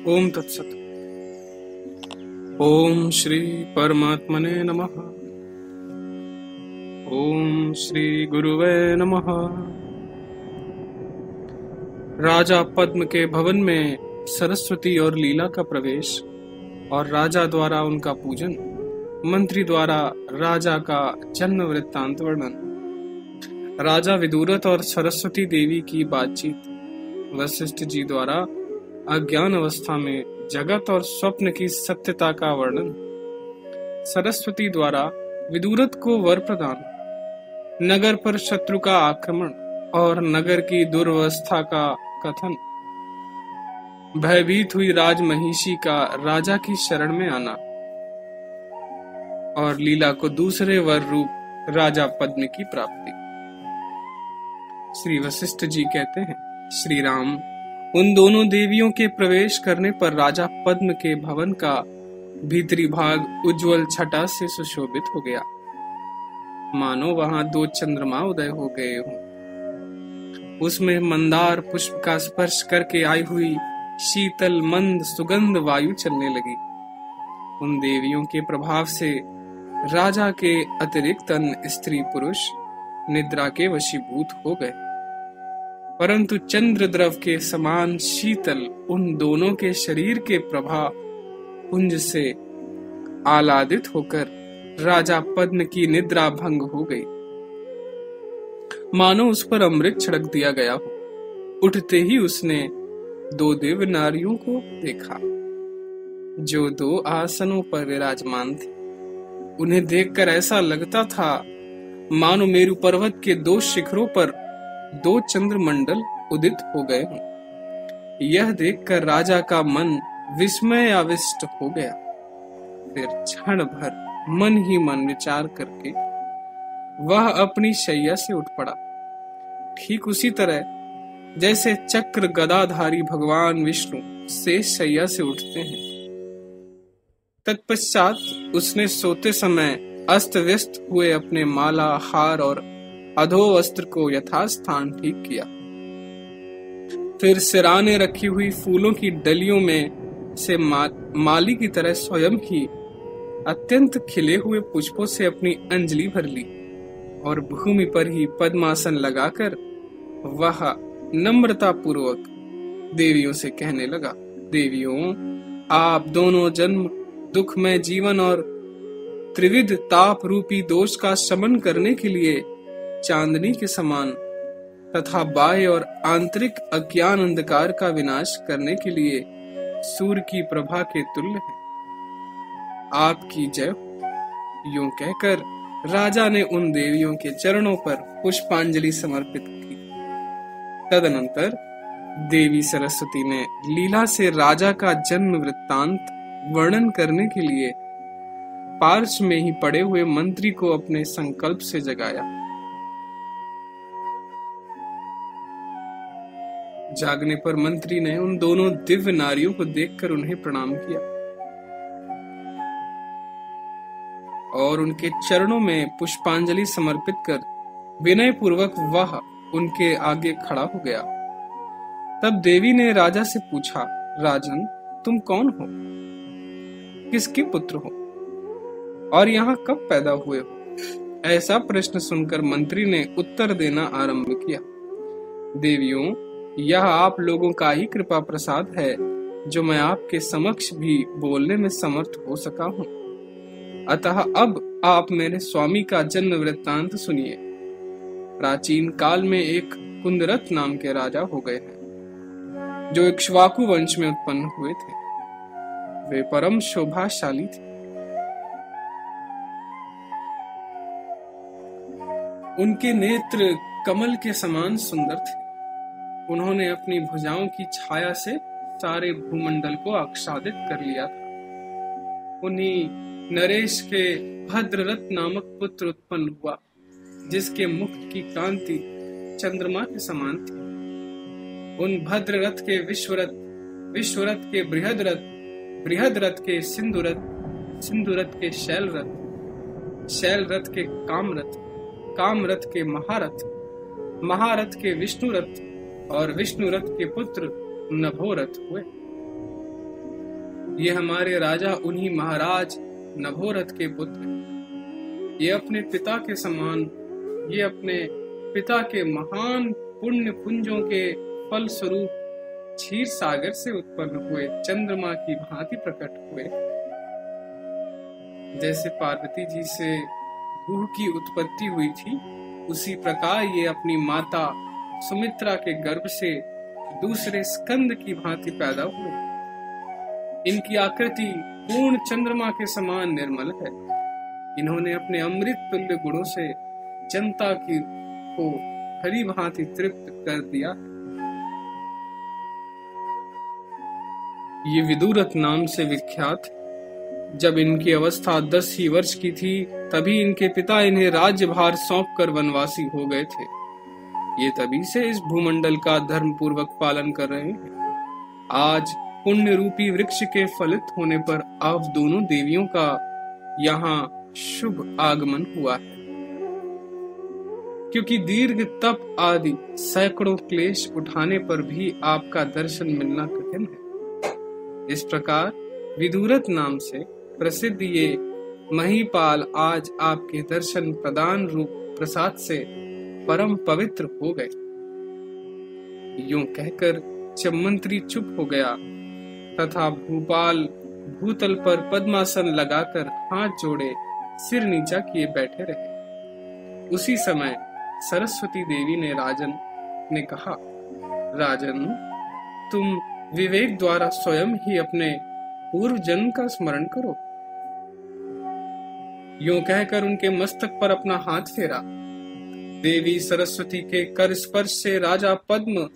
ओम तत्सत। ओम श्री परमात्मने नमः। ओम श्री गुरुवे नमः। राजा पद्म के भवन में सरस्वती और लीला का प्रवेश और राजा द्वारा उनका पूजन, मंत्री द्वारा राजा का जन्म वृत्तांत वर्णन, राजा विदुरथ और सरस्वती देवी की बातचीत, वशिष्ठ जी द्वारा अज्ञान अवस्था में जगत और स्वप्न की सत्यता का वर्णन, सरस्वती द्वारा विदुरथ को वर प्रदान, नगर पर शत्रु का आक्रमण और नगर की दुर्वस्था का कथन, भयभीत हुई राजमहिषी का राजा की शरण में आना और लीला को दूसरे वर रूप राजा पद्म की प्राप्ति। श्री वशिष्ठ जी कहते हैं, श्री राम उन दोनों देवियों के प्रवेश करने पर राजा पद्म के भवन का भीतरी भाग उज्जवल छटा से सुशोभित हो गया, मानो वहां दो चंद्रमा उदय हो गए हों। उसमें मंदार पुष्प का स्पर्श करके आई हुई शीतल मंद सुगंध वायु चलने लगी। उन देवियों के प्रभाव से राजा के अतिरिक्त अन्य स्त्री पुरुष निद्रा के वशीभूत हो गए, परंतु चंद्र द्रव के समान शीतल उन दोनों के शरीर के प्रभा पुंज से आह्लादित होकर राजा पद्म की निद्रा भंग हो गई, मानो उस पर अमृत छिड़क दिया गया हो। उठते ही उसने दो दिव्य नारियों को देखा जो दो आसनों पर विराजमान थी। उन्हें देखकर ऐसा लगता था मानो मेरु पर्वत के दो शिखरों पर दो चंद्रमंडल उदित हो गए हों। यह देखकर राजा का मन विस्मय आविष्ट हो गया। फिर क्षण भर मन ही मन विचार करके वह अपनी शैया से उठ पड़ा, ठीक उसी तरह जैसे चक्र गदाधारी भगवान विष्णु शेष शैया से उठते हैं। तत्पश्चात उसने सोते समय अस्त व्यस्त हुए अपने माला हार और अधो वस्त्र को यथास्थान ठीक किया। फिर सिराने रखी हुई फूलों की डलियों में से माली की तरह स्वयं ही अत्यंत खिले हुए पुष्पों से अपनी अंजलि भर ली और भूमि पर ही पद्मासन लगाकर वह नम्रता पूर्वक देवियों से कहने लगा, देवियों, आप दोनों जन्म दुखमय जीवन और त्रिविध ताप रूपी दोष का शमन करने के लिए चांदनी के समान तथा बाह्य और आंतरिक अज्ञान अंधकार का विनाश करने के लिए सूर्य की प्रभा के तुल्य है। आपकी जय हो। यूं कहकर राजा ने उन देवियों के चरणों पर पुष्पांजलि समर्पित की। तदनंतर देवी सरस्वती ने लीला से राजा का जन्म वृत्तांत वर्णन करने के लिए पार्श्व में ही पड़े हुए मंत्री को अपने संकल्प से जगाया। जागने पर मंत्री ने उन दोनों दिव्य नारियों को देखकर उन्हें प्रणाम किया और उनके चरणों में पुष्पांजलि समर्पित कर विनय पूर्वक वह उनके आगे खड़ा हो गया। तब देवी ने राजा से पूछा, राजन, तुम कौन हो, किसके पुत्र हो और यहाँ कब पैदा हुए हो? ऐसा प्रश्न सुनकर मंत्री ने उत्तर देना आरंभ किया, देवियों, यह आप लोगों का ही कृपा प्रसाद है जो मैं आपके समक्ष भी बोलने में समर्थ हो सका हूँ। अतः अब आप मेरे स्वामी का जन्म वृत्तांत सुनिए। प्राचीन काल में एक कुंदरत नाम के राजा हो गए हैं जो इक्ष्वाकु वंश में उत्पन्न हुए थे। वे परम शोभाशाली थे। उनके नेत्र कमल के समान सुंदर थे। उन्होंने अपनी भुजाओं की छाया से सारे भूमंडल को आच्छादित कर लिया था। उन्हीं नरेश के भद्ररथ नामक पुत्र उत्पन्न हुआ, जिसके मुख की कांति चंद्रमा के समान थी। उन भद्ररथ के विश्वरथ, विश्वरथ के बृहदरथ, बृहदरथ के सिंधुरथ, सिंधुरथ के शैलरथ, शैलरथ के कामरथ, कामरथ के महारथ, महारथ के विष्णुरथ और विष्णुरथ के पुत्र नभोरथ हुए। ये हमारे राजा उन्हीं महाराज नभोरथ के पुत्र हैं। ये अपने पिता के समान, ये अपने पिता के महान पुण्य पुंजों के फल स्वरूप क्षीर सागर से उत्पन्न हुए चंद्रमा की भांति प्रकट हुए। जैसे पार्वती जी से गुह की उत्पत्ति हुई थी, उसी प्रकार ये अपनी माता सुमित्रा के गर्भ से दूसरे स्कंद की भांति पैदा हुए। इनकी आकृति पूर्ण चंद्रमा के समान निर्मल है। इन्होंने अपने अमृत तुल्य गुणों से जनता को हरी भांति तृप्त कर दिया। ये विदुरथ नाम से विख्यात। जब इनकी अवस्था 10 ही वर्ष की थी, तभी इनके पिता इन्हें राज्यभार सौंपकर वनवासी हो गए थे। ये तभी से इस भूमंडल का धर्म पूर्वक पालन कर रहे हैं। आज पुण्य रूपी वृक्ष के फलित होने पर आप दोनों देवियों का यहाँ शुभ आगमन हुआ है, क्योंकि दीर्घ तप आदि सैकड़ों क्लेश उठाने पर भी आपका दर्शन मिलना कठिन है। इस प्रकार विदुरथ नाम से प्रसिद्ध ये महीपाल आज आपके दर्शन प्रदान रूप प्रसाद से परम पवित्र हो गए। यूं कहकर जब मंत्री चुप हो गया तथा भूपाल भूतल पर पद्मासन लगाकर हाथ जोड़े सिर नीचा किए बैठे रहे, उसी समय सरस्वती देवी ने राजन ने कहा, राजन, तुम विवेक द्वारा स्वयं ही अपने पूर्व जन्म का स्मरण करो। यूं कहकर उनके मस्तक पर अपना हाथ फेरा। देवी सरस्वती के कर स्पर्श से राजा पद्म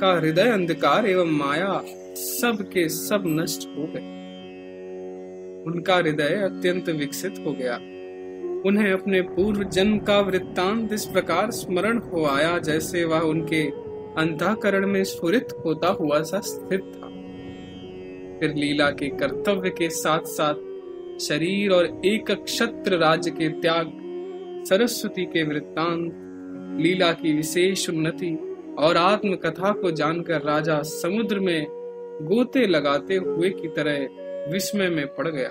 का हृदय अंधकार एवं माया सब के सब नष्ट हो गए। उनका हृदय अत्यंत विकसित हो गया। उन्हें अपने पूर्व जन्म का वृत्तांत इस प्रकार स्मरण हो आया, जैसे वह उनके अंतःकरण में स्फुरित होता हुआ सा स्थित था। फिर लीला के कर्तव्य के साथ साथ शरीर और एक क्षत्र राज्य के त्याग, सरस्वती के वृत्तांत, लीला की विशेष उन्नति और आत्मकथा को जानकर राजा समुद्र में गोते लगाते हुए की तरह विस्मय में पड़ गया।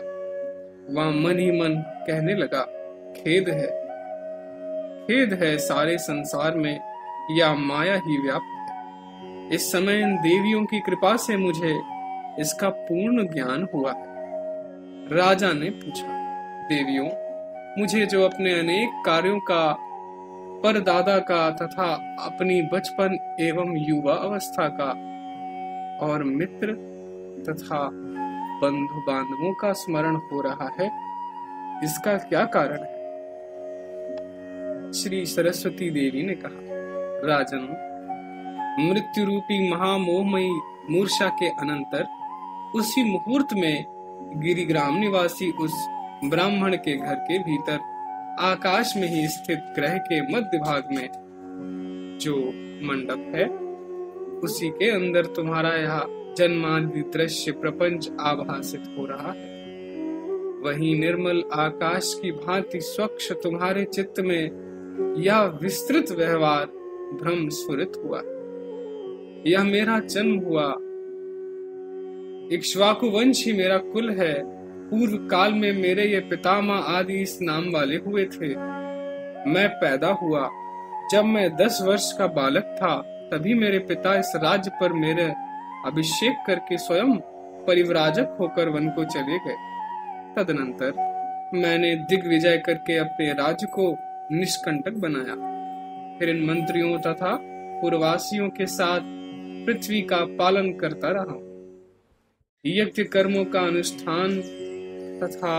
वह मन ही मन कहने लगा, खेद है सारे संसार में या माया ही व्याप्त है। इस समय इन देवियों की कृपा से मुझे इसका पूर्ण ज्ञान हुआ है। राजा ने पूछा, देवियों, मुझे जो अपने अनेक कार्यों का, परदादा का तथा अपनी बचपन एवं युवा अवस्था का और मित्र तथा बंधु बांधवों का स्मरण हो रहा है, इसका क्या कारण है? श्री सरस्वती देवी ने कहा, राजन, मृत्यु रूपी महामोहमयी मूर्छा के अनंतर उसी मुहूर्त में गिरिग्राम निवासी उस ब्राह्मण के घर के भीतर आकाश में ही स्थित ग्रह के मध्य भाग में जो मंडप है, उसी के अंदर तुम्हारा यह जन्मादि दृश्य प्रपंच आभासित हो रहा है। वही निर्मल आकाश की भांति स्वच्छ तुम्हारे चित्त में यह विस्तृत व्यवहार भ्रम स्फुरित हुआ। यह मेरा जन्म हुआ। इक्ष्वाकु वंश ही मेरा कुल है। पूर्व काल में मेरे ये पितामह आदि इस नाम वाले हुए थे। मैं पैदा हुआ जब मैं 10 वर्ष का बालक था, तभी मेरे पिता इस राज्य पर मेरे अभिषेक करके स्वयं परिव्राजक होकर वन को चले गए। तदनंतर मैंने दिग्विजय करके अपने राज्य को निष्कंटक बनाया। फिर इन मंत्रियों तथा पुरवासियों के साथ पृथ्वी का पालन करता रहा। यज्ञ कर्मों का अनुष्ठान तथा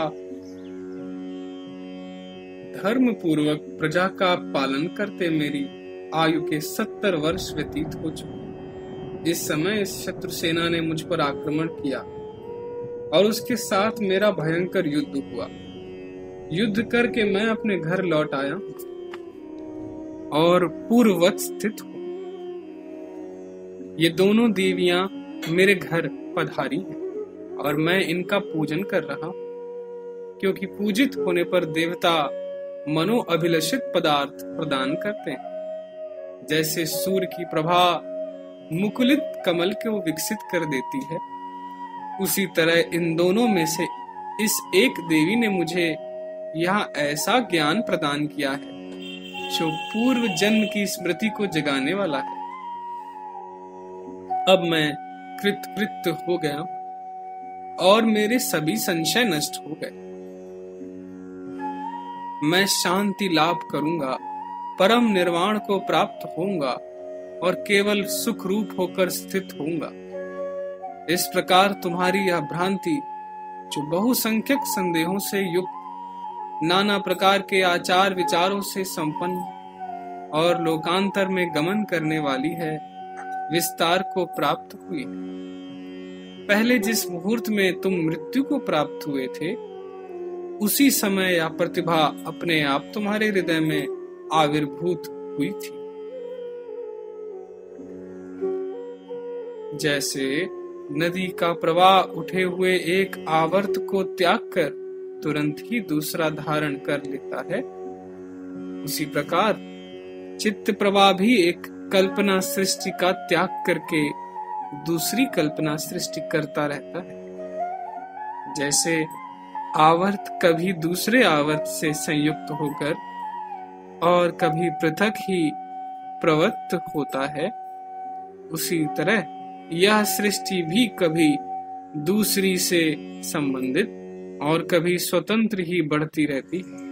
धर्म पूर्वक प्रजा का पालन करते मेरी आयु के 70 वर्ष व्यतीत हो चुके। इस समय इस शत्रु सेना ने मुझ पर आक्रमण किया और उसके साथ मेरा भयंकर युद्ध हुआ। युद्ध करके मैं अपने घर लौट आया और पूर्ववत स्थित हूँ। ये दोनों देवियां मेरे घर पधारी हैं और मैं इनका पूजन कर रहा हूँ, क्योंकि पूजित होने पर देवता मनोअभिलषित पदार्थ प्रदान करते हैं। जैसे सूर्य की प्रभा मुकुलित कमल को विकसित कर देती है, उसी तरह इन दोनों में से इस एक देवी ने मुझे यह ऐसा ज्ञान प्रदान किया है जो पूर्व जन्म की स्मृति को जगाने वाला है। अब मैं कृतकृत्य हो गया और मेरे सभी संशय नष्ट हो गए। मैं शांति लाभ करूंगा, परम निर्वाण को प्राप्त होऊंगा और केवल सुख रूप होकर स्थित होऊंगा। इस प्रकार तुम्हारी यह भ्रांति, जो बहुसंख्यक संदेहों से युक्त, नाना प्रकार के आचार विचारों से संपन्न और लोकांतर में गमन करने वाली है, विस्तार को प्राप्त हुई। पहले जिस मुहूर्त में तुम मृत्यु को प्राप्त हुए थे, उसी समय यह प्रतिभा अपने आप तुम्हारे हृदय में आविर्भूत हुई थी। जैसे नदी का प्रवाह उठे हुए एक आवर्त को त्याग कर तुरंत ही दूसरा धारण कर लेता है, उसी प्रकार चित्त प्रवाह भी एक कल्पना सृष्टि का त्याग करके दूसरी कल्पना सृष्टि करता रहता है। जैसे आवर्त कभी दूसरे आवर्त से संयुक्त होकर और कभी पृथक ही प्रवृत्त होता है, उसी तरह यह सृष्टि भी कभी दूसरी से संबंधित और कभी स्वतंत्र ही बढ़ती रहती है।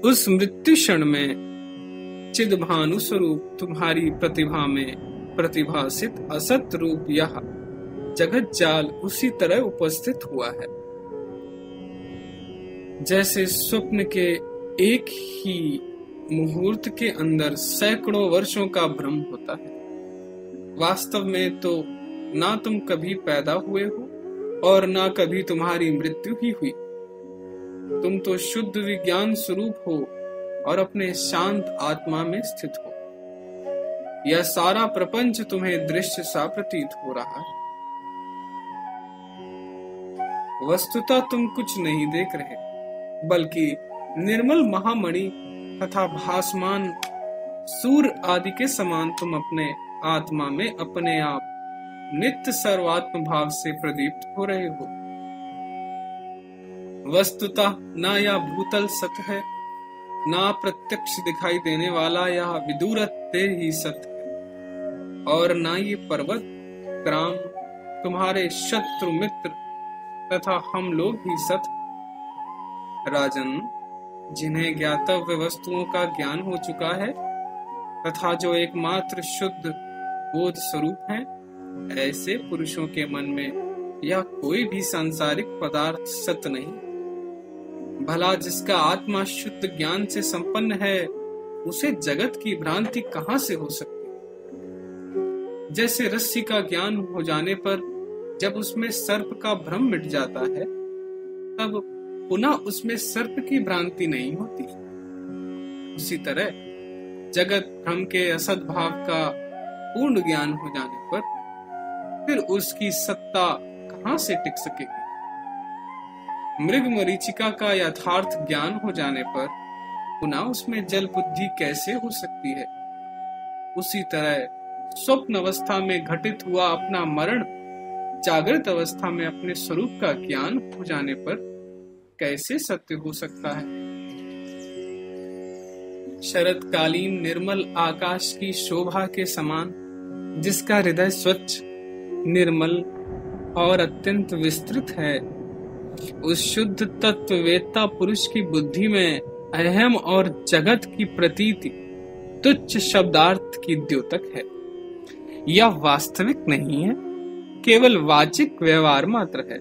उस मृत्यु क्षण में चिद्भानु स्वरूप तुम्हारी प्रतिभा में प्रतिभासित असत रूप यह जगत जाल उसी तरह उपस्थित हुआ है। जैसे स्वप्न के एक ही मुहूर्त के अंदर सैकड़ों वर्षों का भ्रम होता है, वास्तव में तो ना तुम कभी पैदा हुए हो और ना कभी तुम्हारी मृत्यु ही हुई। तुम तो शुद्ध विज्ञान स्वरूप हो और अपने शांत आत्मा में स्थित हो। यह सारा प्रपंच तुम्हें दृश्य सा प्रतीत हो रहा है। वस्तुतः तुम कुछ नहीं देख रहे, बल्कि निर्मल महामणि तथा भासमान सूर्य आदि के समान तुम अपने आत्मा में अपने आप नित्य सर्वात्म भाव से प्रदीप्त हो रहे हो। वस्तुतः ना यह भूतल सत्य है, ना प्रत्यक्ष दिखाई देने वाला यह विदूरत्व ही सत्य है, और ना ये पर्वत ग्राम तुम्हारे शत्रु मित्र तथा हम लोग ही सत्य। राजन, जिन्हें ज्ञातव्य वस्तुओं का ज्ञान हो चुका है तथा जो एकमात्र शुद्ध बोध स्वरूप है, ऐसे पुरुषों के मन में यह कोई भी सांसारिक पदार्थ सत्य नहीं। भला जिसका आत्मा शुद्ध ज्ञान से संपन्न है, उसे जगत की भ्रांति कहां से हो सकती? जैसे रस्सी का ज्ञान हो जाने पर जब उसमें सर्प का भ्रम मिट जाता है, तब पुनः उसमें सर्प की भ्रांति नहीं होती। उसी तरह जगत भ्रम के असद भाव का पूर्ण ज्ञान हो जाने पर फिर उसकी सत्ता कहां से टिक सकेगी? मृग मरीचिका का यथार्थ ज्ञान हो जाने पर पुनः उसमें जल बुद्धि कैसे हो सकती है? उसी तरह स्वप्न अवस्था में घटित हुआ अपना मरण जागृत अवस्था में अपने स्वरूप का ज्ञान हो जाने पर कैसे सत्य हो सकता है? शरतकालीन निर्मल आकाश की शोभा के समान जिसका हृदय स्वच्छ, निर्मल और अत्यंत विस्तृत है, उस शुद्ध तत्ववेत्ता पुरुष की बुद्धि में अहम और जगत की प्रतीति तुच्छ शब्दार्थ की द्योतक है। यह वास्तविक नहीं है, केवल वाचिक व्यवहार मात्र है।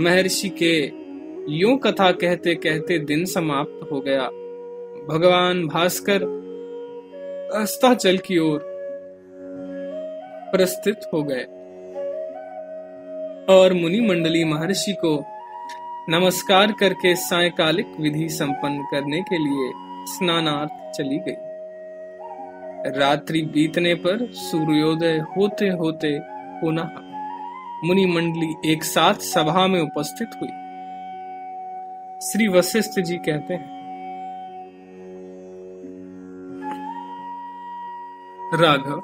महर्षि के यूं कथा कहते कहते दिन समाप्त हो गया। भगवान भास्कर अस्ताचल की ओर प्रस्थित हो गए और मुनि मंडली महर्षि को नमस्कार करके सायकालिक विधि संपन्न करने के लिए स्नानार्थ चली गई। रात्रि बीतने पर सूर्योदय होते होते पुनः मुनि मंडली एक साथ सभा में उपस्थित हुई। श्री वशिष्ठ जी कहते हैं, राघव,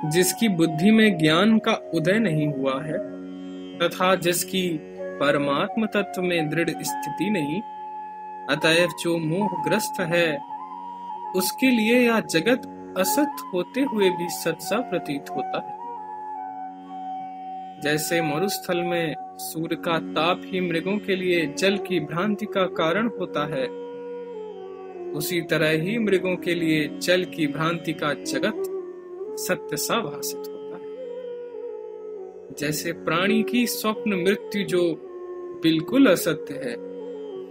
जिसकी बुद्धि में ज्ञान का उदय नहीं हुआ है तथा जिसकी परमात्म तत्व में दृढ़ स्थिति नहीं, अतएव जो मोहग्रस्त है उसके लिए यह जगत असत होते हुए भी सत सा प्रतीत होता है। जैसे मरुस्थल में सूर्य का ताप ही मृगों के लिए जल की भ्रांति का कारण होता है, उसी तरह ही मृगों के लिए जल की भ्रांति का जगत सत्य सा भासित होता है। जैसे प्राणी की स्वप्न मृत्यु जो बिल्कुल असत्य है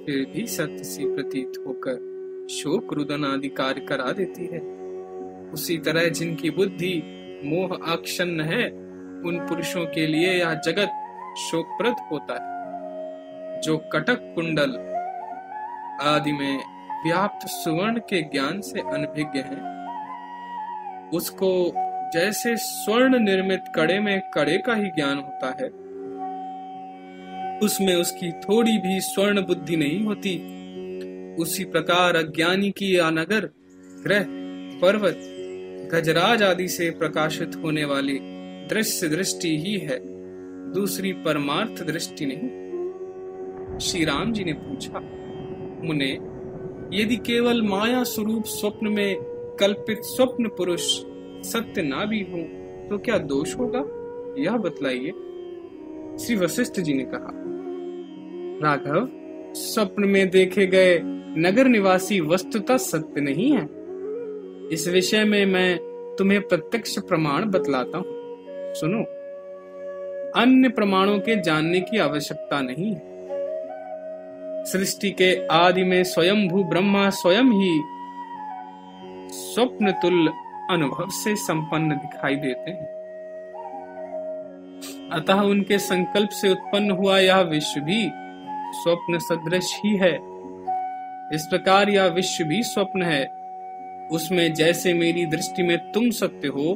फिर भी सत्य सी प्रतीत होकर शोक रुदन आदि कार्य करा देती है, उसी तरह जिनकी बुद्धि मोह आच्छन्न है उन पुरुषों के लिए यह जगत शोकप्रद होता है। जो कटक कुंडल आदि में व्याप्त सुवर्ण के ज्ञान से अनभिज्ञ है, उसको जैसे स्वर्ण निर्मित कड़े में कड़े का ही ज्ञान होता है, उसमें उसकी थोड़ी भी स्वर्ण बुद्धि नहीं होती, उसी प्रकार अज्ञानी की या नगर, ग्रह, पर्वत, गजराज आदि से प्रकाशित होने वाली दृश्य दृष्टि ही है, दूसरी परमार्थ दृष्टि नहीं। श्री राम जी ने पूछा, मुने, यदि केवल माया स्वरूप स्वप्न में कल्पित स्वप्न पुरुष सत्य ना भी हो तो क्या दोष होगा, यह बतलाइए। श्री वशिष्ठ जी ने कहा, राघव, स्वप्न में देखे गए नगर निवासी वस्तुतः सत्य नहीं है। इस विषय में मैं तुम्हें प्रत्यक्ष प्रमाण बतलाता हूँ, सुनो। अन्य प्रमाणों के जानने की आवश्यकता नहीं है। सृष्टि के आदि में स्वयंभू ब्रह्मा स्वयं ही स्वप्न तुल्य अनुभव से संपन्न दिखाई देते हैं, अतः उनके संकल्प से उत्पन्न हुआ यह विश्व भी स्वप्न सदृश ही है। इस प्रकार यह विश्व भी स्वप्न है, उसमें जैसे मेरी दृष्टि में तुम सत्य हो,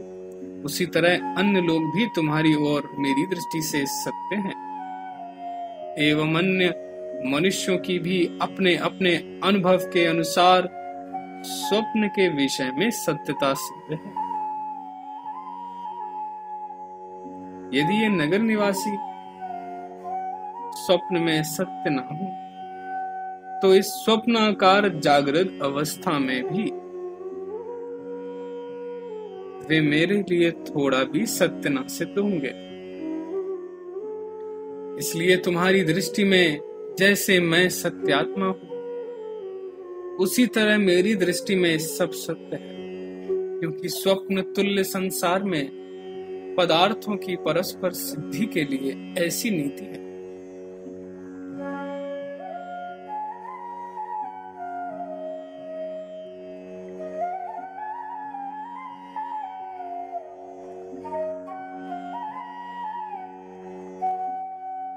उसी तरह अन्य लोग भी तुम्हारी ओर मेरी दृष्टि से सत्य हैं। एवं अन्य मनुष्यों की भी अपने अपने अनुभव के अनुसार स्वप्न के विषय में सत्यता सिद्ध है। यदि ये नगर निवासी स्वप्न में सत्य न हो तो इस स्वप्नाकार जागृत अवस्था में भी वे मेरे लिए थोड़ा भी सत्य न सिद्ध होंगे। इसलिए तुम्हारी दृष्टि में जैसे मैं सत्यात्मा हूं, उसी तरह मेरी दृष्टि में सब सत्य है, क्योंकि स्वप्न तुल्य संसार में पदार्थों की परस्पर सिद्धि के लिए ऐसी नीति है।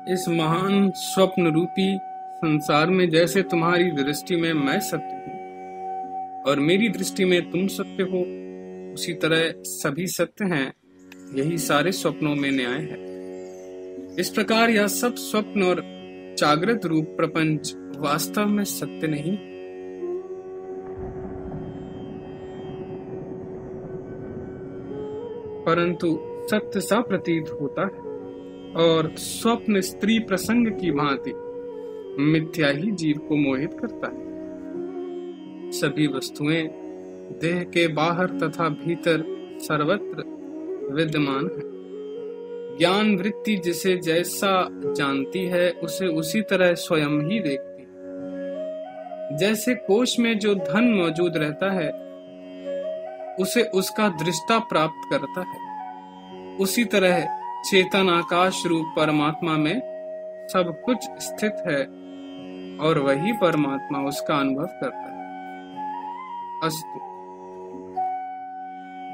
इस महान स्वप्न रूपी संसार में जैसे तुम्हारी दृष्टि में मैं सत्य हूँ और मेरी दृष्टि में तुम सत्य हो, उसी तरह सभी सत्य हैं। यही सारे स्वप्नों में न्याय है। इस प्रकार यह सब स्वप्न और जागृत रूप प्रपंच वास्तव में सत्य नहीं, परंतु सत्य सा प्रतीत होता है, और स्वप्न स्त्री प्रसंग की भांति मिथ्या ही जीव को मोहित करता है। सभी वस्तुएं देह के बाहर तथा भीतर सर्वत्र विद्यमान है। ज्ञान वृत्ति जिसे जैसा जानती है उसे उसी तरह स्वयं ही देखती है। जैसे कोश में जो धन मौजूद रहता है उसे उसका दृष्टा प्राप्त करता है, उसी तरह चेतन आकाश रूप परमात्मा में सब कुछ स्थित है और वही परमात्मा उसका अनुभव करता है। अस्तु।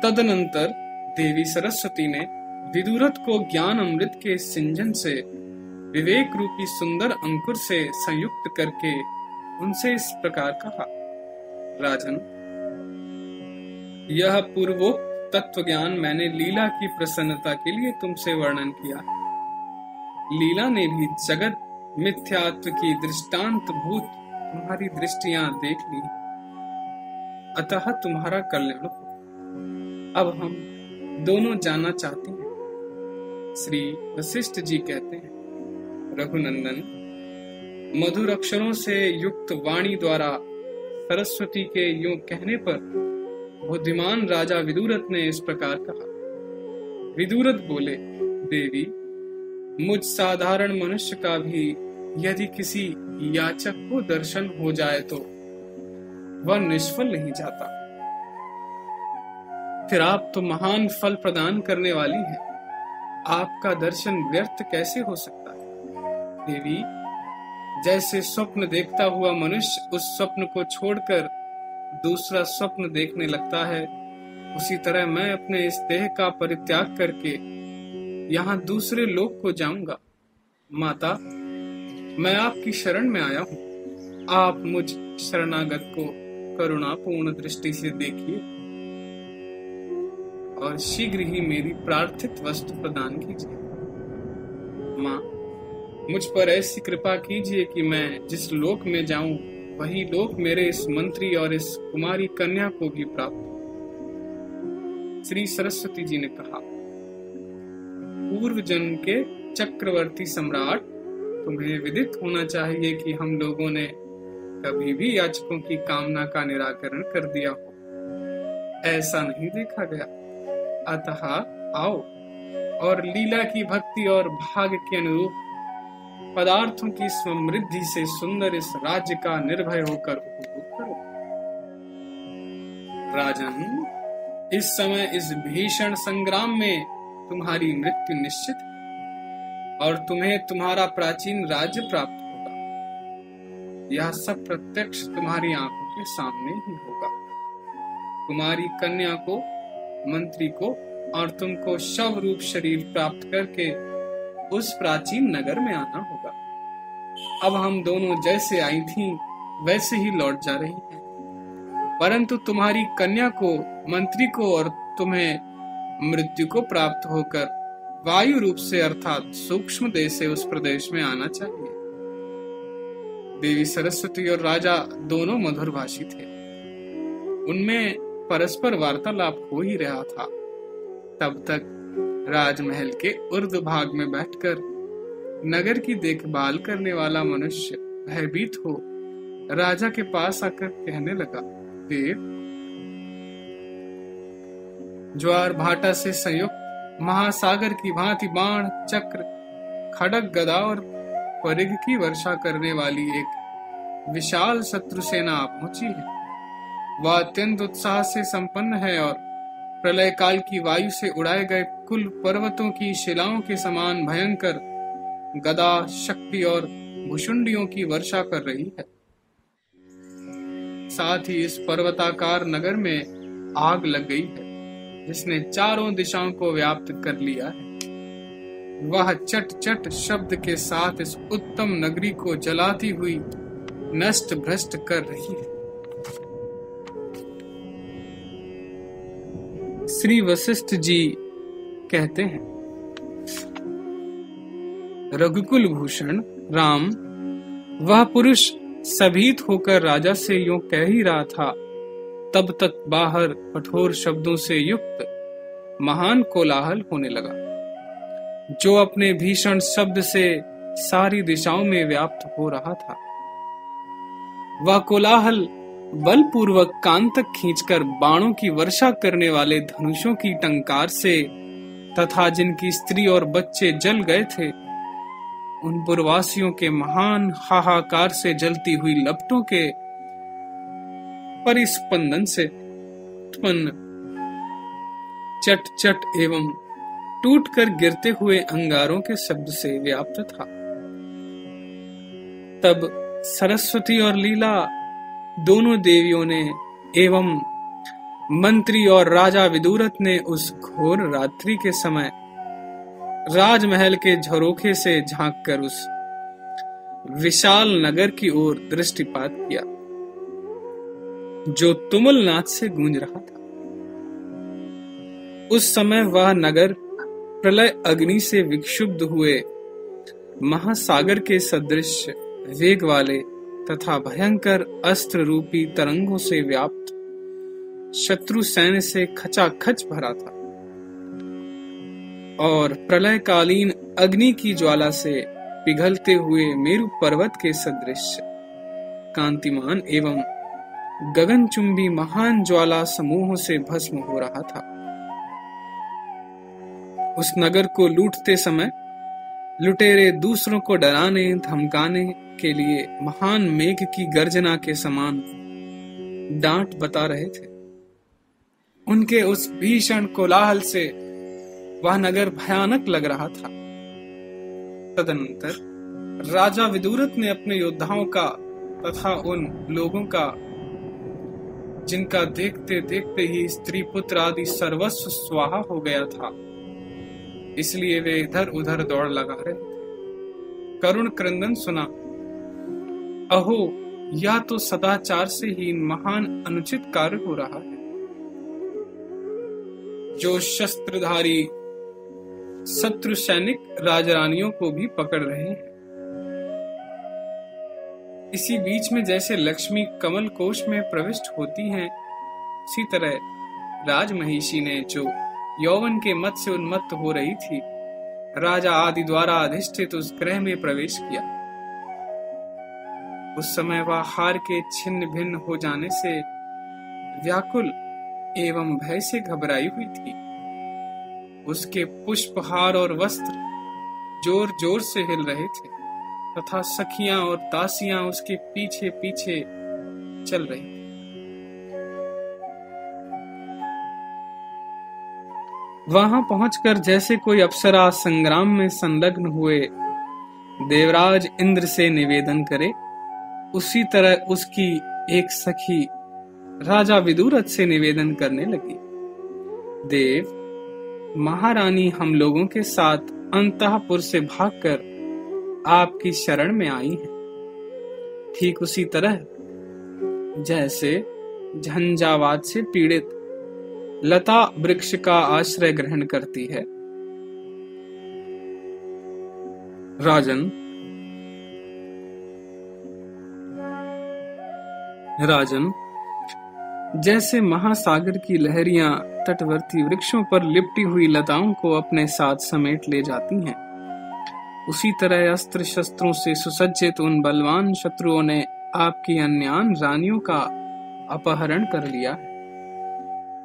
तदनंतर देवी सरस्वती ने विदुरथ को ज्ञान अमृत के सिंचन से विवेक रूपी सुंदर अंकुर से संयुक्त करके उनसे इस प्रकार कहा, राजन, यह पूर्वोक्त तत्व ज्ञान मैंने लीला की प्रसन्नता के लिए तुमसे वर्णन किया। लीला ने भी जगत मिथ्यात्व की दृष्टांत भूत तुम्हारी दृष्टियां देख ली, अतः तुम्हारा कल्याण हो। अब हम दोनों जानना चाहते हैं। श्री वशिष्ठ जी कहते हैं, रघुनंदन, मधुर अक्षरों से युक्त वाणी द्वारा सरस्वती के यूं कहने पर बुद्धिमान राजा विदुरथ ने इस प्रकार कहा। विदुरथ बोले, देवी, मुझ साधारण मनुष्य का भी यदि किसी याचक को दर्शन हो जाए तो वह निष्फल नहीं जाता, फिर आप तो महान फल प्रदान करने वाली हैं, आपका दर्शन व्यर्थ कैसे हो सकता है? देवी, जैसे स्वप्न देखता हुआ मनुष्य उस स्वप्न को छोड़कर दूसरा स्वप्न देखने लगता है, उसी तरह मैं अपने इस देह का परित्याग करके यहाँ दूसरे लोक को जाऊंगा। माता, मैं आपकी शरण में आया हूँ, आप मुझ शरणागत को करुणापूर्ण दृष्टि से देखिए और शीघ्र ही मेरी प्रार्थित वस्तु प्रदान कीजिए। माँ, मुझ पर ऐसी कृपा कीजिए कि मैं जिस लोक में जाऊं वही लोक मेरे इस मंत्री और इस कुमारी कन्या को भी प्राप्त हो। श्री सरस्वती जी ने कहा, पूर्व जन्म के चक्रवर्ती सम्राट, तुम्हें विदित होना चाहिए कि हम लोगों ने कभी भी याचकों की कामना का निराकरण कर दिया हो, ऐसा नहीं देखा गया। अतः आओ और लीला की भक्ति और भाग्य के अनुरूप पदार्थों की समृद्धि से सुंदर इस राज्य का निर्भय होकर उपभोग करो। राजन, इस समय इस भीषण संग्राम में तुम्हारी मृत्यु निश्चित है और तुम्हें तुम्हारा प्राचीन राज्य प्राप्त होगा। यह सब प्रत्यक्ष तुम्हारी आंखों के सामने ही होगा। तुम्हारी कन्या को, मंत्री को और तुमको शव रूप शरीर प्राप्त करके उस प्राचीन नगर में आना होगा। अब हम दोनों जैसे आई थीं वैसे ही लौट जा रही हैं, परंतु तुम्हारी कन्या को, मंत्री को और तुम्हें मृत्यु को प्राप्त होकर वायु रूप से अर्थात सूक्ष्म देह से उस प्रदेश में आना चाहिए। देवी सरस्वती और राजा दोनों मधुरभाषी थे। उनमें परस्पर वार्तालाप हो ही रहा था। तब तक राजमहल के ऊर्ध्व भाग में बैठकर नगर की देखभाल करने वाला मनुष्य भयभीत हो राजा के पास आकर कहने लगा, देव, ज्वार भाटा से संयुक्त महासागर की भांति बाण, चक्र, खड़ग, गदा और परिघ की वर्षा करने वाली एक विशाल शत्रु सेना आ पहुंची है। वह अत्यंत उत्साह से संपन्न है और प्रलय काल की वायु से उड़ाए गए कुल पर्वतों की शिलाओं के समान भयंकर गदा, शक्ति और भुशुंडियों की वर्षा कर रही है। साथ ही इस पर्वताकार नगर में आग लग गई है, जिसने चारों दिशाओं को व्याप्त कर लिया है। वह चट चट शब्द के साथ इस उत्तम नगरी को जलाती हुई नष्ट भ्रष्ट कर रही है। श्री वशिष्ठ जी कहते हैं, रघुकुल भूषण राम, वह पुरुष सभीत होकर राजा से यूं कह ही रहा था, तब तक बाहर कठोर शब्दों से युक्त महान कोलाहल होने लगा, जो अपने भीषण शब्द से सारी दिशाओं में व्याप्त हो रहा था। वह कोलाहल बलपूर्वक कान तक खींचकर बाणों की वर्षा करने वाले धनुषों की टंकार से तथा जिनकी स्त्री और बच्चे जल गए थे, उन पुरवासियों के महान हाहाकार से जलती हुई लपटों के परिस्पंदन से उत्पन्न चट चट एवं टूटकर गिरते हुए अंगारों के शब्द से व्याप्त था। तब सरस्वती और लीला दोनों देवियों ने एवं मंत्री और राजा विदुरथ ने उस घोर रात्रि के समय राजमहल के झरोखे से झांककर उस विशाल नगर की ओर दृष्टिपात किया, जो तुमुल नाद से गूंज रहा था। उस समय वह नगर प्रलय अग्नि से विक्षुब्ध हुए महासागर के सदृश वेग वाले तथा भयंकर अस्त्र रूपी तरंगों से व्याप्त शत्रु सैन्य से खचाखच भरा था और प्रलयकालीन अग्नि की ज्वाला से पिघलते हुए मेरु पर्वत के सदृश कांतिमान एवं गगनचुंबी महान ज्वाला समूहों से भस्म हो रहा था। उस नगर को लूटते समय लुटेरे दूसरों को डराने धमकाने के लिए महान मेघ की गर्जना के समान डांट बता रहे थे। उनके उस भीषण कोलाहल से वह नगर भयानक लग रहा था। तदनंतर राजा विदुरथ ने अपने योद्धाओं का तथा उन लोगों का जिनका देखते देखते ही स्त्री पुत्र आदि सर्वस्व स्वाहा हो गया था, इसलिए वे इधर उधर दौड़ लगा रहे थे, करुण क्रंदन सुना। अहो, यह तो सदाचार से ही महान अनुचित कार्य हो रहा है। जो शस्त्रधारी शत्रु सैनिक राजरानियों को भी पकड़ रहे हैं। इसी बीच में जैसे लक्ष्मी कमल कोश में प्रविष्ट होती हैं, उसी तरह राजमहिषी ने जो यौवन के मत से उन्मत्त हो रही थी, राजा आदि द्वारा अधिष्ठित उस गृह में प्रवेश किया। उस समय वह हार के छिन्न भिन्न हो जाने से व्याकुल एवं भय से घबराई हुई थी। उसके पुष्पहार और वस्त्र जोर जोर से हिल रहे थे तथा सखियां और दासियां उसके पीछे पीछे चल रही थी। वहां पहुंचकर जैसे कोई अप्सरा संग्राम में संलग्न हुए देवराज इंद्र से निवेदन करे, उसी तरह उसकी एक सखी राजा विदुरथ से निवेदन करने लगी। देव, महारानी हम लोगों के साथ अंतःपुर से भागकर आपकी शरण में आई है। ठीक उसी तरह जैसे झंझावात से पीड़ित लता वृक्ष का आश्रय ग्रहण करती है। राजन, जैसे महासागर की लहरियां तटवर्ती वृक्षों पर लिपटी हुई लताओं को अपने साथ समेट ले जाती हैं, उसी तरह अस्त्र शस्त्रों से सुसज्जित उन बलवान शत्रुओं ने आपकी अन्यान रानियों का अपहरण कर लिया।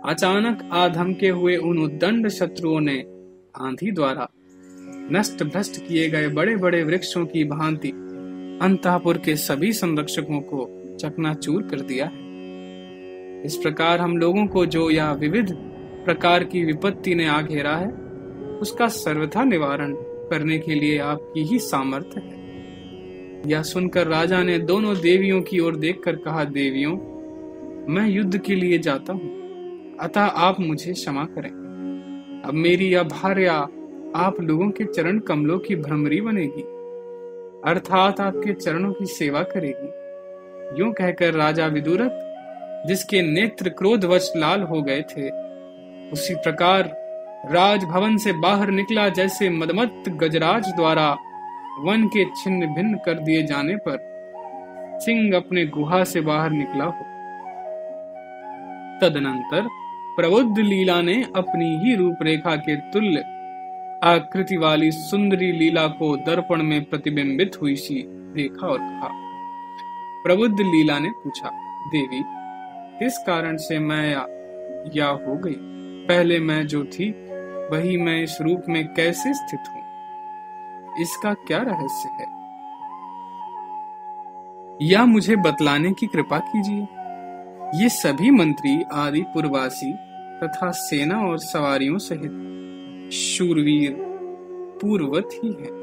अचानक आधमके हुए उन उद्दंड शत्रुओं ने आंधी द्वारा नष्ट भ्रष्ट किए गए बड़े बड़े वृक्षों की भांति अंतःपुर के सभी संरक्षकों को चकनाचूर कर दिया है। इस प्रकार हम लोगों को जो यह विविध प्रकार की विपत्ति ने आ घेरा है, उसका सर्वथा निवारण करने के लिए आपकी ही सामर्थ्य है। यह सुनकर राजा ने दोनों देवियों की ओर देखकर कहा, देवियों, मैं युद्ध के लिए जाता हूँ, अतः आप मुझे क्षमा करें। अब मेरी यह भार्या आप लोगों के चरण कमलों की भ्रमरी बनेगी, अर्थात आपके चरणों की सेवा करेगी। यूं कहकर राजा विदुरथ, जिसके नेत्र क्रोधवश लाल हो गए थे, उसी प्रकार राजभवन से बाहर निकला जैसे मदमत्त गजराज द्वारा वन के छिन्न भिन्न कर दिए जाने पर सिंह अपने गुहा से बाहर निकला हो। तदनंतर प्रबुद्ध लीला ने अपनी ही रूपरेखा के तुल्य आकृति वाली सुंदरी लीला को दर्पण में प्रतिबिंबित हुई सी देखा और कहा। प्रबुद्ध लीला ने पूछा, देवी, किस कारण से मैं या हो गई? पहले मैं जो थी वही मैं इस रूप में कैसे स्थित हूँ? इसका क्या रहस्य है? या मुझे बतलाने की कृपा कीजिए। ये सभी मंत्री आदि पुरवासी तथा सेना और सवारियों सहित शूरवीर पूर्ववत ही है।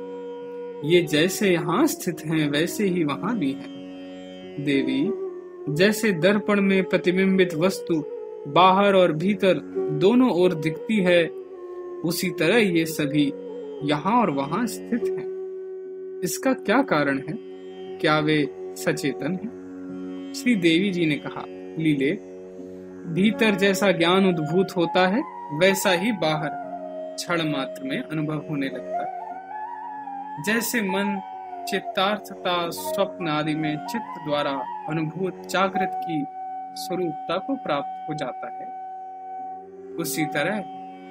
ये जैसे यहाँ स्थित हैं वैसे ही वहां भी है। देवी, जैसे दर्पण में प्रतिबिंबित वस्तु बाहर और भीतर दोनों ओर दिखती है, उसी तरह ये सभी यहाँ और वहां स्थित हैं। इसका क्या कारण है? क्या वे सचेतन हैं? श्री देवी जी ने कहा, लीले, भीतर जैसा ज्ञान उद्भूत होता है वैसा ही बाहर क्षण मात्र में अनुभव होने लगता है। जैसे मन चित्तार्थता स्वप्न आदि में चित्त द्वारा अनुभूत जागृत की स्वरूपता को प्राप्त हो जाता है, उसी तरह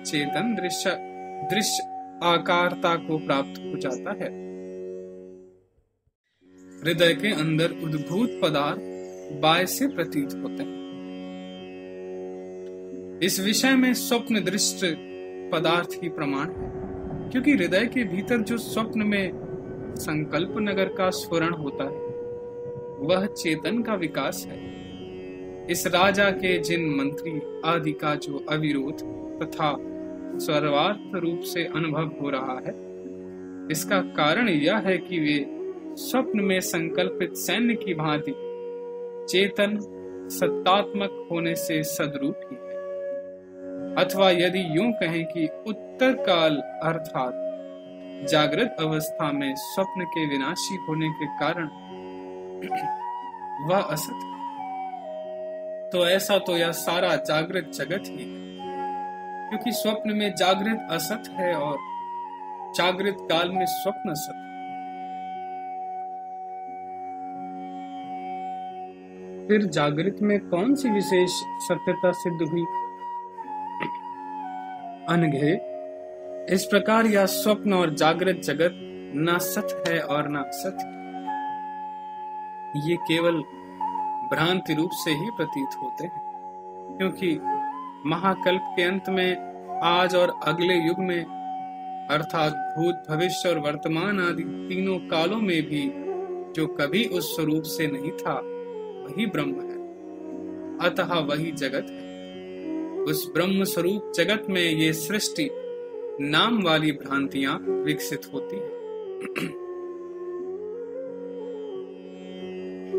चेतन दृश्य आकारता को प्राप्त हो जाता है। हृदय के अंदर उद्भूत पदार्थ बाह्य से प्रतीत होते हैं। इस विषय में स्वप्न दृश्य पदार्थ ही प्रमाण है, क्योंकि हृदय के भीतर जो स्वप्न में संकल्प नगर का स्फुरण होता है वह चेतन का विकास है। इस राजा के जिन मंत्री आदि का जो अविरोध तथा सर्वार्थ रूप से अनुभव हो रहा है, इसका कारण यह है कि वे स्वप्न में संकल्पित सैन्य की भांति चेतन सत्तात्मक होने से सदरूप ही है। अथवा यदि यूं कहें कि उत्तर काल अर्थात जागृत अवस्था में स्वप्न के विनाशी होने के कारण वह असत है, तो ऐसा तो यह सारा जागृत जगत ही है, क्योंकि स्वप्न में जागृत असत है और जागृत काल में स्वप्न सत है। फिर जागृत में कौन सी विशेष सत्यता सिद्ध हुई? अनघे, इस प्रकार यह स्वप्न और जागृत जगत न सत है और न असत है। ये केवल भ्रांति रूप से ही प्रतीत होते हैं, क्योंकि महाकल्प के अंत में आज और अगले युग में अर्थात भूत भविष्य और वर्तमान आदि तीनों कालों में भी जो कभी उस स्वरूप से नहीं था वही ब्रह्म है, अतः वही जगत है। उस ब्रह्म स्वरूप जगत में ये सृष्टि नाम वाली भ्रांतियां विकसित होती हैं,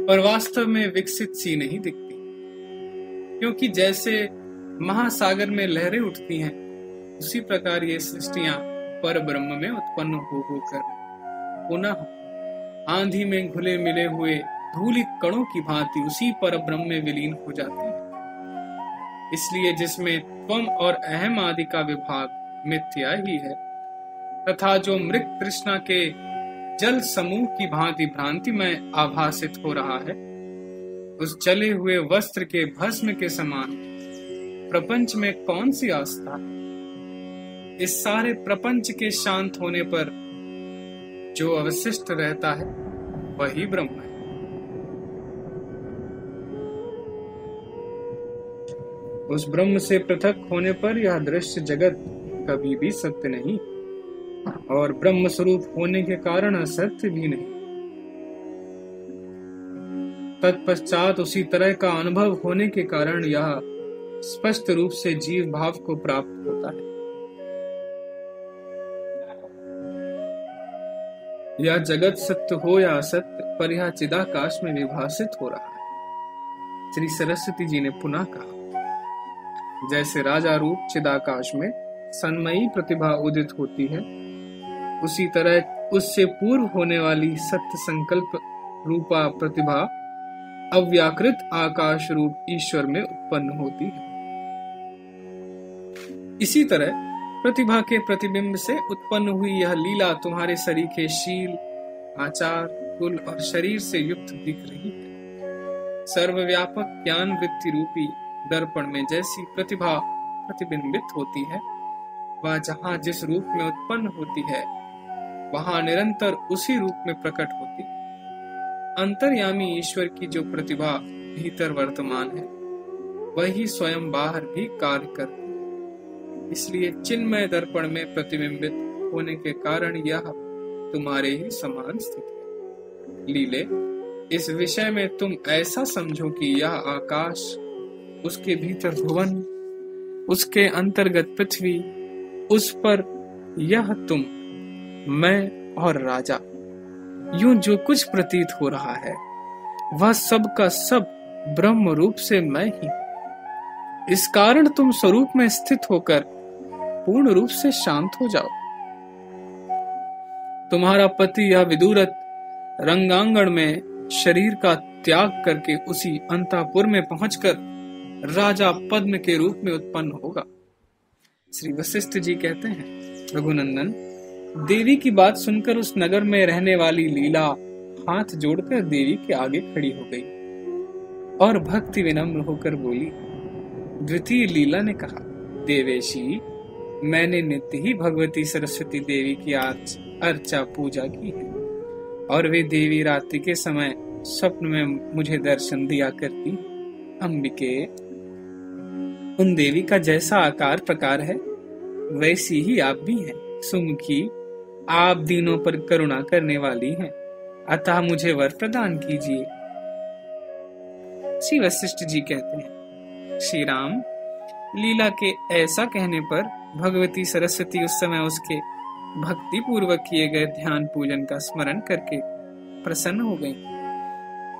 पर वास्तव में विकसित सी नहीं दिखती, क्योंकि जैसे महासागर में लहरें उठती हैं, उसी प्रकार ये सृष्टियां पर ब्रह्म में उत्पन्न होकर पुनः आंधी में घुले मिले हुए धूलिक कणों की भांति उसी पर ब्रह्म में विलीन हो जाती है। इसलिए जिसमें त्वम और अहम आदि का विभाग मिथ्या ही है, तथा जो मृग तृष्णा के जल समूह की भांति भ्रांति में आभासित हो रहा है, उस जले हुए वस्त्र के भस्म के समान प्रपंच में कौन सी आस्था है? इस सारे प्रपंच के शांत होने पर जो अवशिष्ट रहता है वही ब्रह्म है। उस ब्रह्म से पृथक होने पर यह दृश्य जगत कभी भी सत्य नहीं, और ब्रह्म स्वरूप होने के कारण असत्य भी नहीं। तत्पश्चात उसी तरह का अनुभव होने के कारण यह स्पष्ट रूप से जीव भाव को प्राप्त होता है। यह जगत सत्य हो या असत्य, पर यह चिदाकाश में विभासित हो रहा है। श्री सरस्वती जी ने पुनः कहा, जैसे राजा रूप चिदाकाश में सन्मयी प्रतिभा उदित होती है, उसी तरह उससे पूर्व होने वाली सत्य संकल्प रूपा प्रतिभा अव्याकृत आकाश रूप ईश्वर में उत्पन्न होती है। इसी तरह प्रतिभा के प्रतिबिंब से उत्पन्न हुई यह लीला तुम्हारे सरीखे शील, आचार, कुल और शरीर से युक्त दिख रही है। सर्वव्यापक ज्ञान वृत्ति रूपी दर्पण में जैसी प्रतिभा प्रतिबिंबित होती है, वह जहाँ जिस रूप में उत्पन्न होती है वहां निरंतर उसी रूप में प्रकट होती है। अंतर्यामी ईश्वर की जो प्रतिभा भीतर वर्तमान है, वही स्वयं बाहर भी कार्य करती है। इसलिए चिन्मय दर्पण में प्रतिबिंबित होने के कारण यह तुम्हारे ही समान स्थित है। लीले, इस विषय में तुम ऐसा समझो कि यह आकाश, उसके भीतर भुवन, उसके अंतर्गत पृथ्वी, उस पर यह तुम, मैं और राजा, यूं जो कुछ प्रतीत हो रहा है वह सब का सब ब्रह्म रूप से मैं ही। इस कारण तुम स्वरूप में स्थित होकर पूर्ण रूप से शांत हो जाओ। तुम्हारा पति यह विदुरथ रंगांगण में शरीर का त्याग करके उसी अंतःपुर में पहुंचकर राजा पद्म के रूप में उत्पन्न होगा। श्री वशिष्ठ जी कहते हैं, रघुनंदन, देवी की बात सुनकर उस नगर में रहने वाली लीला हाथ जोड़कर देवी के आगे खड़ी हो गई और भक्ति विनम्र होकर बोली। द्वितीय लीला ने कहा, देवेशी, मैंने नित्य ही भगवती सरस्वती देवी की अर्चा पूजा की है और वे देवी रात्रि के समय स्वप्न में मुझे दर्शन दिया करती। अंबिके, उन देवी का जैसा आकार प्रकार है वैसी ही आप भी हैं। सुमुखी, आप दीनों पर करुणा करने वाली हैं, अतः मुझे वर प्रदान कीजिए। श्री वशिष्ठ जी कहते हैं, श्री राम, लीला के ऐसा कहने पर भगवती सरस्वती उस समय उसके भक्ति पूर्वक किए गए ध्यान पूजन का स्मरण करके प्रसन्न हो गई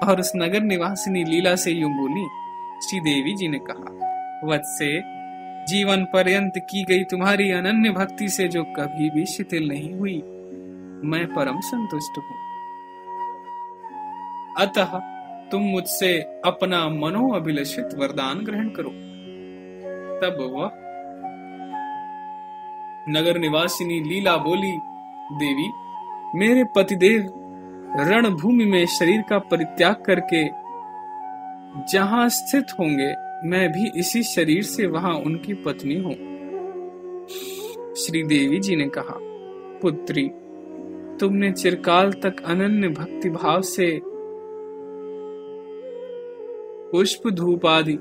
और उस नगर निवासिनी लीला से यूं बोली। श्री देवी जी ने कहा, वत्से, जीवन पर्यंत की गई तुम्हारी अनन्य भक्ति से जो कभी भी शिथिल नहीं हुई, मैं परम संतुष्ट हूं। अतः तुम मुझसे अपना मनोअभिलषित वरदान ग्रहण करो। तब वह नगर निवासिनी लीला बोली, देवी, मेरे पतिदेव रणभूमि में शरीर का परित्याग करके जहां स्थित होंगे, मैं भी इसी शरीर से वहां उनकी पत्नी हूं। श्री देवी जी ने कहा, पुत्री, तुमने चिरकाल तक अनन्य भक्ति भाव से पुष्प धूप आदि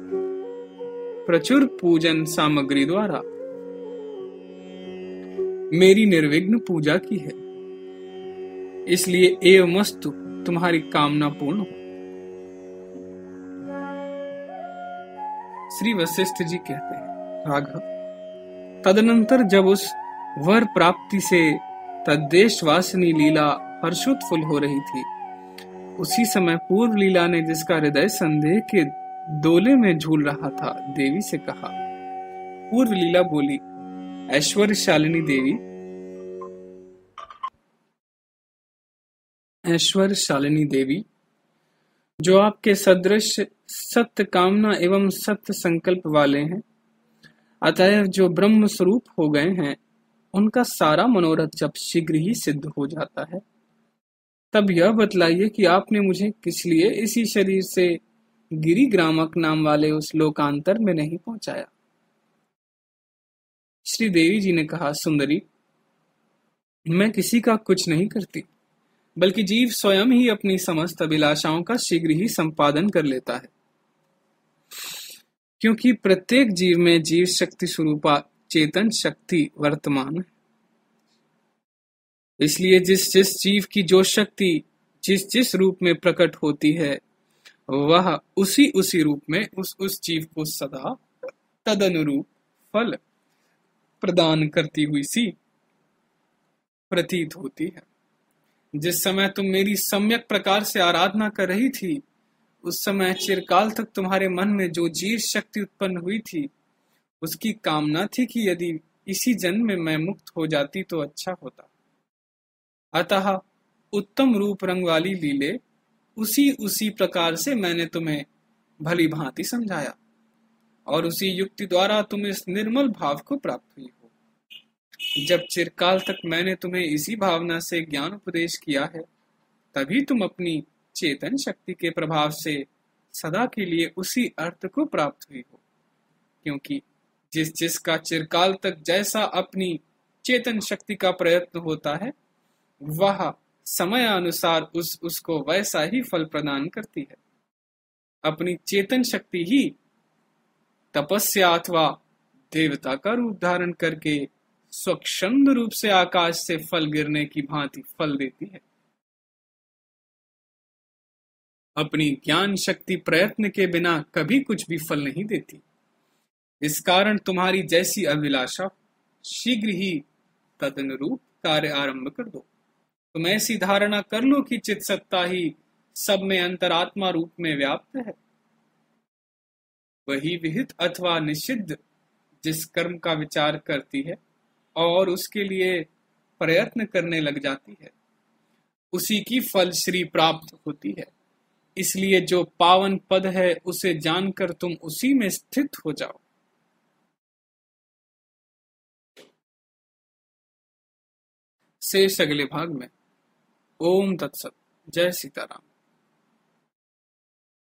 प्रचुर पूजन सामग्री द्वारा मेरी निर्विघ्न पूजा की है, इसलिए एवमस्तु तुम्हारी कामना पूर्ण हो। श्री वशिष्ठ जी कहते हैं, राघव, तदनंतर जब उस वर प्राप्ति से तद्देशवासिनी लीला हर्षोत्फुल्ल हो रही थी, उसी समय पूर्व लीला ने, जिसका हृदय संदेह के दोले में झूल रहा था, देवी से कहा। पूर्व लीला बोली, ऐश्वर्यशालिनी देवी, ऐश्वर्यशालिनी देवी, जो आपके सदृश सत्य कामना एवं सत्य संकल्प वाले हैं, अतएव जो ब्रह्म स्वरूप हो गए हैं, उनका सारा मनोरथ जब शीघ्र ही सिद्ध हो जाता है, तब यह बतलाइए कि आपने मुझे किस लिए इसी शरीर से गिरी ग्रामक नाम वाले उस लोकांतर में नहीं पहुंचाया। श्री देवी जी ने कहा, सुंदरी, मैं किसी का कुछ नहीं करती, बल्कि जीव स्वयं ही अपनी समस्त अभिलाषाओं का शीघ्र ही संपादन कर लेता है, क्योंकि प्रत्येक जीव में जीव शक्ति स्वरूपा चेतन शक्ति वर्तमान है। इसलिए जिस जिस जीव की जो शक्ति जिस जिस रूप में प्रकट होती है, वह उसी उसी रूप में उस जीव को सदा तदनुरूप फल प्रदान करती हुई सी प्रतीत होती है। जिस समय तुम मेरी सम्यक प्रकार से आराधना कर रही थी, उस समय चिरकाल तक तुम्हारे मन में जो जीव शक्ति उत्पन्न हुई थी, उसकी कामना थी कि यदि इसी जन्म में मैं मुक्त हो जाती तो अच्छा होता। अतः उत्तम रूप रंग वाली लीले उसी प्रकार से मैंने तुम्हें भली भांति समझाया और उसी युक्ति द्वारा तुम इस निर्मल भाव को प्राप्त हुई हो। जब चिरकाल तक मैंने तुम्हें इसी भावना से ज्ञान उपदेश किया है, तभी तुम अपनी चेतन शक्ति के प्रभाव से सदा के लिए उसी अर्थ को प्राप्त हुई हो, क्योंकि जिस जिसका चिरकाल तक जैसा अपनी चेतन शक्ति का प्रयत्न होता है, वह समय अनुसार उसको वैसा ही फल प्रदान करती है। अपनी चेतन शक्ति ही तपस्या अथवा देवता का रूप धारण करके स्वच्छंद रूप से आकाश से फल गिरने की भांति फल देती है। अपनी ज्ञान शक्ति प्रयत्न के बिना कभी कुछ भी फल नहीं देती। इस कारण तुम्हारी जैसी अभिलाषा, शीघ्र ही तदनुरूप कार्य आरंभ कर दो। तुम ऐसी धारणा कर लो कि चित सत्ता ही सब में अंतरात्मा रूप में व्याप्त है। वही विहित अथवा निषिद्ध जिस कर्म का विचार करती है और उसके लिए प्रयत्न करने लग जाती है, उसी की फल श्री प्राप्त होती है। इसलिए जो पावन पद है, उसे जानकर तुम उसी में स्थित हो जाओ। शेष अगले भाग में। ओम तत्सत। जय सीताराम।